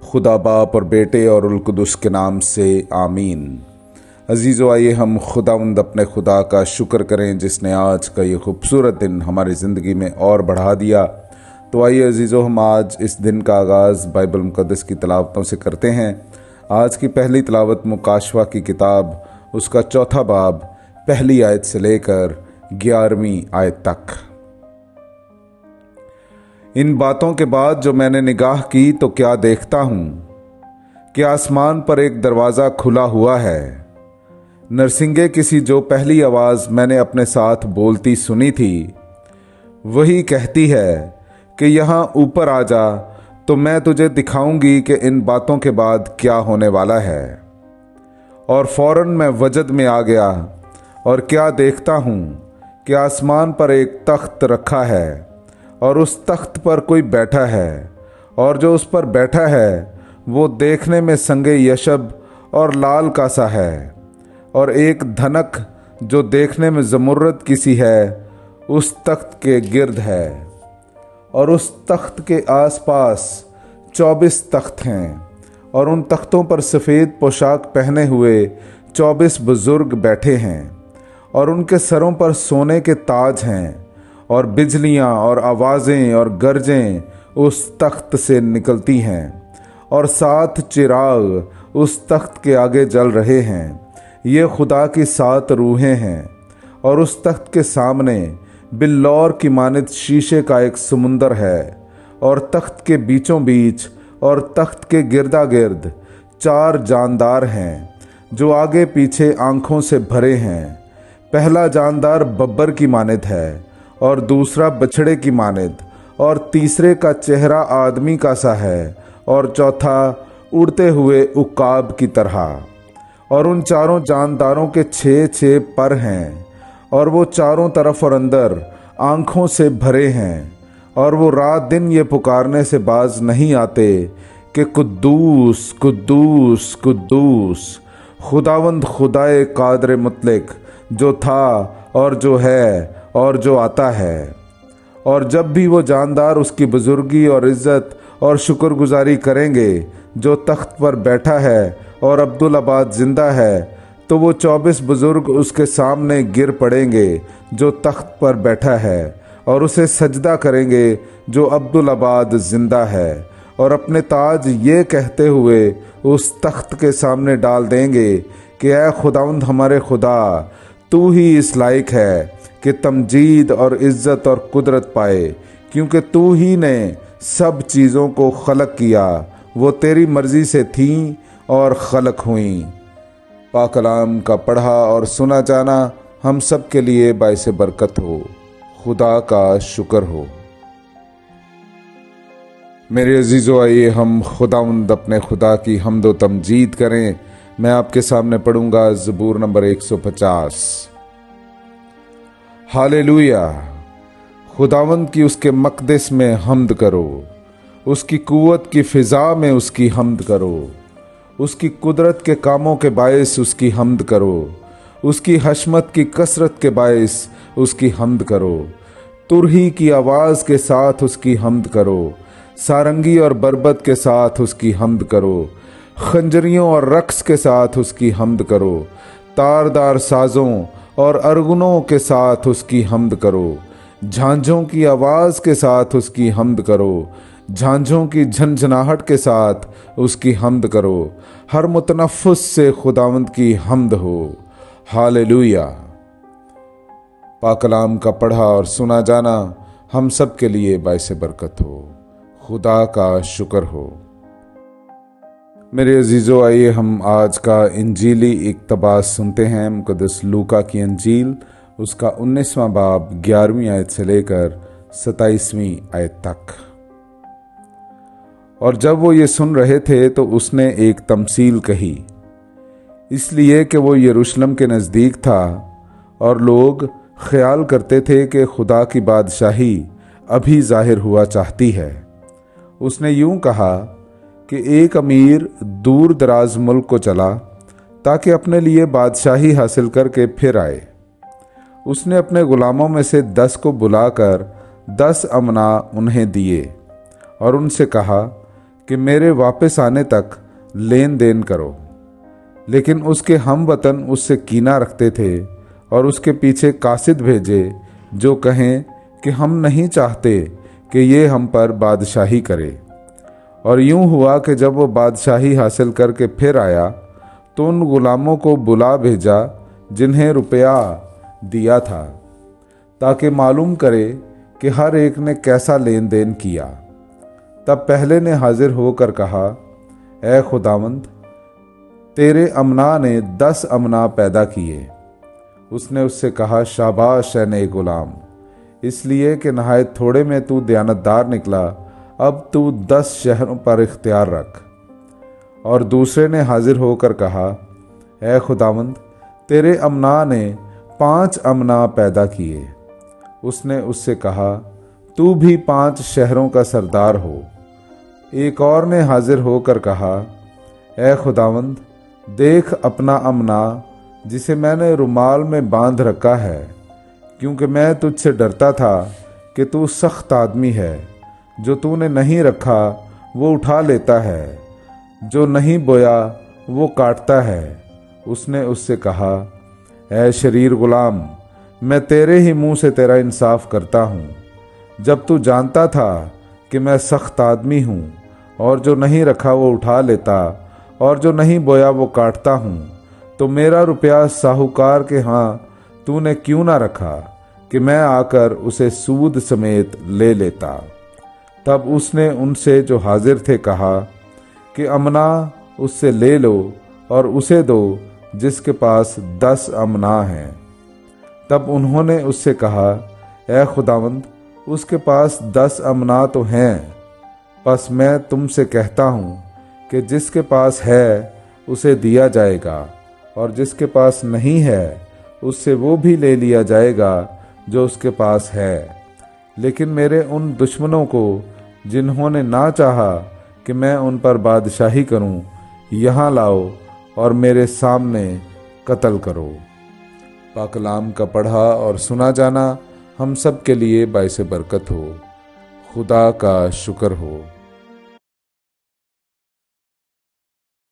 खुदा बाप और बेटे और उल कुदस के नाम से आमीन। अजीज़ो, आइए हम खुदावंद अपने खुदा का शुक्र करें जिसने आज का ये खूबसूरत दिन हमारी ज़िंदगी में और बढ़ा दिया। तो आइए अजीज़ो, हम आज इस दिन का आगाज़ बाइबल मुक़द्दस की तिलावतों से करते हैं। आज की पहली तिलावत मुकाशवा की किताब उसका 4 बाब पहली आयत से लेकर 11वीं आयत तक। इन बातों के बाद जो मैंने निगाह की तो क्या देखता हूँ कि आसमान पर एक दरवाज़ा खुला हुआ है। नरसिंगे किसी जो पहली आवाज़ मैंने अपने साथ बोलती सुनी थी वही कहती है कि यहाँ ऊपर आ जा, तो मैं तुझे दिखाऊंगी कि इन बातों के बाद क्या होने वाला है। और फौरन मैं वजद में आ गया और क्या देखता हूँ कि आसमान पर एक तख्त रखा है और उस तख्त पर कोई बैठा है, और जो उस पर बैठा है वो देखने में संगे यशब और लाल का सा है, और एक धनक जो देखने में जमुर्रद की सी है उस तख्त के गिर्द है। और उस तख्त के आसपास 24 तख्त हैं, और उन तख्तों पर सफ़ेद पोशाक पहने हुए 24 बुजुर्ग बैठे हैं, और उनके सरों पर सोने के ताज हैं, और बिजलियाँ और आवाज़ें और गरजें उस तख्त से निकलती हैं, और 7 चिराग उस तख्त के आगे जल रहे हैं। ये खुदा की 7 रूहें हैं। और उस तख्त के सामने बिल्लौर की मानित शीशे का एक समुंदर है, और तख्त के बीचों बीच और तख्त के गिरदा गिर्द 4 जानदार हैं जो आगे पीछे आँखों से भरे हैं। पहला जानदार बब्बर की मानित है, और दूसरा बछड़े की मानित, और तीसरे का चेहरा आदमी का सा है, और चौथा उड़ते हुए उकाब की तरह। और उन 4 जानदारों के 6 पर हैं, और वो चारों तरफ और अंदर आँखों से भरे हैं, और वो रात दिन ये पुकारने से बाज नहीं आते कि कुद्दूस कुद्दूस कुद्दूस खुदावंद खुदाए कादर मुतलक, जो था और जो है और जो आता है। और जब भी वो जानदार उसकी बुजुर्गी और इज़्ज़त और शुक्रगुजारी करेंगे जो तख्त पर बैठा है और अब्दुल आबाद ज़िंदा है, तो वो 24 बुजुर्ग उसके सामने गिर पड़ेंगे जो तख्त पर बैठा है, और उसे सजदा करेंगे जो अब्दुल आबाद ज़िंदा है, और अपने ताज ये कहते हुए उस तख्त के सामने डाल देंगे कि ऐ खुदावंद हमारे खुदा, तू ही इस लायक है कि तमजीद और इज़्ज़त और कुदरत पाए, क्योंकि तू ही ने सब चीज़ों को खलक किया, वो तेरी मर्ज़ी से थीं और खलक हुईं। पाक कलाम का पढ़ा और सुना जाना हम सब के लिए बाइस बरकत हो। खुदा का शुक्र हो। मेरे अजीज़ों, आइए हम खुदावंद अपने खुदा की हम्द व तमजीद करें। मैं आपके सामने पढ़ूंगा ज़बूर नंबर 150। हालेलुया। खुदावंद की उसके मक़दस में हम्द करो, उसकी कुव्वत की फ़िज़ा में उसकी हम्द करो, उसकी कुदरत के कामों के बायस उसकी हम्द करो, उसकी हशमत की कसरत के बायस उसकी हम्द करो, तुरही की आवाज़ के साथ उसकी हम्द करो, सारंगी और बरबत के साथ उसकी हम्द करो, खंजरियों और रक्स के साथ उसकी हम्द करो, तारदार साज़ों और अरगुनों के साथ उसकी हम्द करो, झांझों की आवाज़ के साथ उसकी हम्द करो, झांझों की झनझनाहट के साथ उसकी हम्द करो। हर मुतनफ़्फ़िस से खुदावंद की हम्द हो। हालेलुया। पाक कलाम का पढ़ा और सुना जाना हम सब के लिए बाइस बरकत हो। खुदा का शुक्र हो। मेरे अजीज़ों, आइए हम आज का इंजीली इक़्तिबास सुनते हैं। मुक़द्दस लूका की इंजील उसका 19वां बाब 11वीं आयत से लेकर 27वीं आयत तक। और जब वो ये सुन रहे थे तो उसने एक तमसील कही, इसलिए कि वो यरूशलेम के नज़दीक था, और लोग ख्याल करते थे कि खुदा की बादशाही अभी ज़ाहिर हुआ चाहती है। उसने यूं कहा कि एक अमीर दूर दराज मुल्क को चला ताकि अपने लिए बादशाही हासिल करके फिर आए। उसने अपने गुलामों में से 10 को बुलाकर 10 अमना उन्हें दिए और उनसे कहा कि मेरे वापस आने तक लेन देन करो। लेकिन उसके हम वतन उससे कीना रखते थे और उसके पीछे कासिद भेजे जो कहें कि हम नहीं चाहते कि ये हम पर बादशाही करे। और यूं हुआ कि जब वो बादशाही हासिल करके फिर आया तो उन गुलामों को बुला भेजा जिन्हें रुपया दिया था, ताकि मालूम करे कि हर एक ने कैसा लेन देन किया। तब पहले ने हाजिर होकर कहा, ए खुदावंद, तेरे अमना ने 10 अमना पैदा किए। उसने उससे कहा, शाबाश ए नेक गुलाम, इसलिए कि नहायत थोड़े में तू दयानतदार निकला, अब तू 10 शहरों पर इख्तियार रख। और दूसरे ने हाजिर होकर कहा, ए खुदावंद, तेरे अमना ने 5 अमना पैदा किए। उसने उससे कहा, तू भी 5 शहरों का सरदार हो। एक और ने हाजिर होकर कहा, ए खुदावंद, देख अपना अमना जिसे मैंने रुमाल में बांध रखा है, क्योंकि मैं तुझसे डरता था कि तू सख्त आदमी है, जो तूने नहीं रखा वो उठा लेता है, जो नहीं बोया वो काटता है। उसने उससे कहा, ऐ शरीर गुलाम, मैं तेरे ही मुंह से तेरा इंसाफ करता हूँ। जब तू जानता था कि मैं सख्त आदमी हूँ और जो नहीं रखा वो उठा लेता और जो नहीं बोया वो काटता हूँ, तो मेरा रुपया साहूकार के यहाँ तूने क्यों ना रखा कि मैं आकर उसे सूद समेत ले लेता। तब उसने उनसे जो हाजिर थे कहा कि अमना उससे ले लो और उसे दो जिसके पास 10 अमना हैं। तब उन्होंने उससे कहा, ए खुदावंद, उसके पास 10 अमना तो हैं, बस मैं तुमसे कहता हूँ कि जिसके पास है उसे दिया जाएगा और जिसके पास नहीं है उससे वो भी ले लिया जाएगा जो उसके पास है। लेकिन मेरे उन दुश्मनों को जिन्होंने ना चाहा कि मैं उन पर बादशाही करूं, यहाँ लाओ और मेरे सामने कत्ल करो। पाक कलाम का पढ़ा और सुना जाना हम सब के लिए बाइस बरकत हो। खुदा का शुक्र हो।